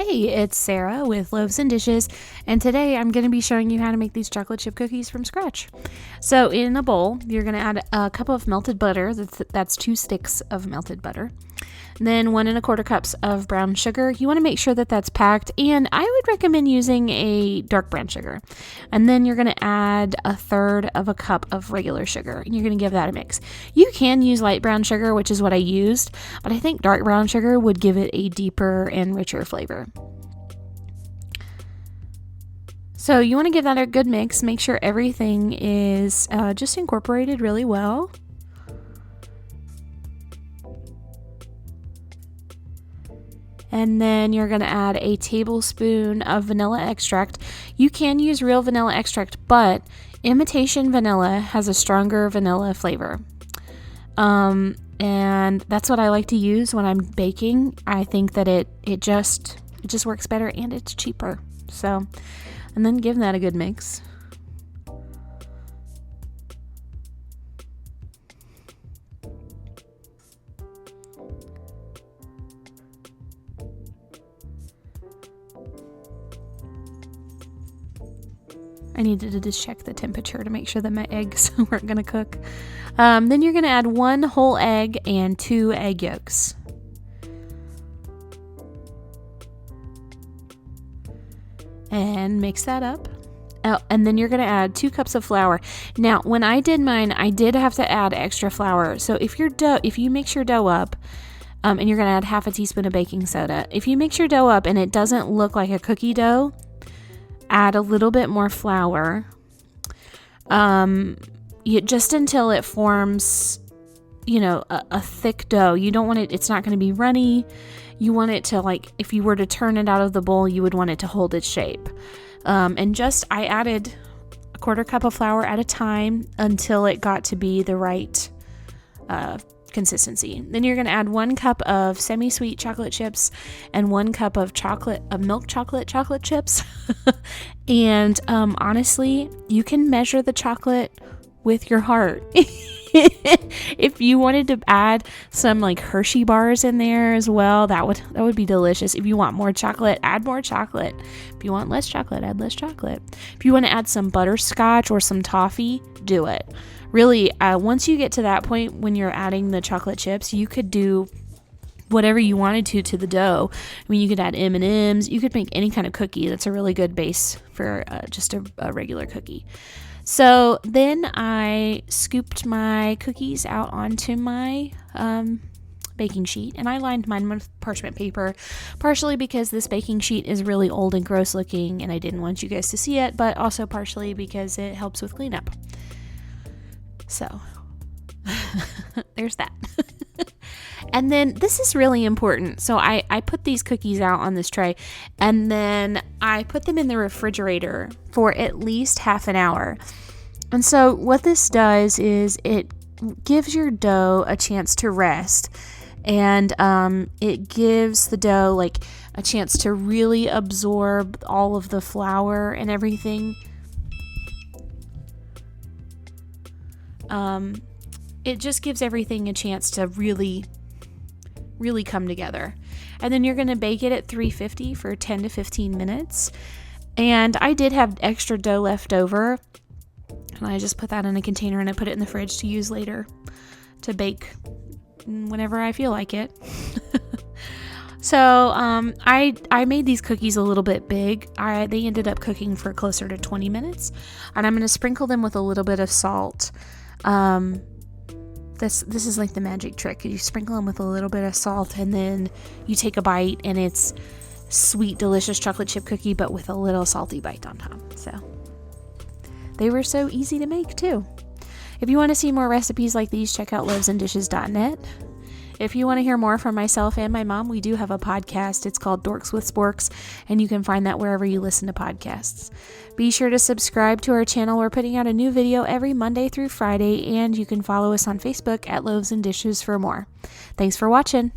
Hey, it's Sarah with Loaves and Dishes, and today I'm going to be showing you how to make these chocolate chip cookies from scratch. So in a bowl, you're going to add a cup of melted butter, that's 2 sticks of melted butter, then 1 1/4 cups of brown sugar. You want to make sure that that's packed, and I would recommend using a dark brown sugar. And then you're going to add 1/3 of a cup of regular sugar, and you're going to give that a mix. You can use light brown sugar, which is what I used, but I think dark brown sugar would give it a deeper and richer flavor. So you want to give that a good mix. Make sure everything is just incorporated really well. And then you're going to add a tablespoon of vanilla extract. You can use real vanilla extract, but imitation vanilla has a stronger vanilla flavor. And that's what I like to use when I'm baking. I think that it just works better and it's cheaper. So, and then give that a good mix. I needed to just check the temperature to make sure that my eggs weren't going to cook. Then you're going to add 1 whole egg and 2 egg yolks. And mix that up. And then you're going to add 2 cups of flour. Now, when I did mine, I did have to add extra flour. So if you mix your dough up, and you're going to add 1/2 teaspoon of baking soda. If you mix your dough up and it doesn't look like a cookie dough, add a little bit more flour, just until it forms, a thick dough. You don't want it, it's not going to be runny. You want it to, like, if you were to turn it out of the bowl, you would want it to hold its shape. I added 1/4 cup of flour at a time until it got to be the right consistency. Then you're going to add 1 cup of semi-sweet chocolate chips and 1 cup of milk chocolate chips. And honestly, you can measure the chocolate with your heart. If you wanted to add some like Hershey bars in there as well, that would be delicious. If you want more chocolate, add more chocolate. If you want less chocolate, add less chocolate. If you want to add some butterscotch or some toffee, do it. Really, once you get to that point when you're adding the chocolate chips, you could do whatever you wanted to the dough. I mean, you could add M&Ms. You could make any kind of cookie. That's a really good base for just a regular cookie. So then I scooped my cookies out onto my baking sheet, and I lined mine with parchment paper, partially because this baking sheet is really old and gross looking and I didn't want you guys to see it, but also partially because it helps with cleanup. So there's that. And then this is really important. So I put these cookies out on this tray, and then I put them in the refrigerator for at least half an hour. And so what this does is it gives your dough a chance to rest, and it gives the dough like a chance to really absorb all of the flour and everything. It just gives everything a chance to really come together. And then you're going to bake it at 350 for 10 to 15 minutes. And I did have extra dough left over, and I just put that in a container and I put it in the fridge to use later to bake whenever I feel like it. So I made these cookies a little bit big. They ended up cooking for closer to 20 minutes, and I'm going to sprinkle them with a little bit of salt. This is like the magic trick. You sprinkle them with a little bit of salt, and then you take a bite, and it's sweet, delicious chocolate chip cookie, but with a little salty bite on top. So they were so easy to make too. If you want to see more recipes like these, check out loavesandishes.net. If you want to hear more from myself and my mom, we do have a podcast. It's called Dorks with Sporks, and you can find that wherever you listen to podcasts. Be sure to subscribe to our channel. We're putting out a new video every Monday through Friday, and you can follow us on Facebook at Loaves and Dishes for more. Thanks for watching.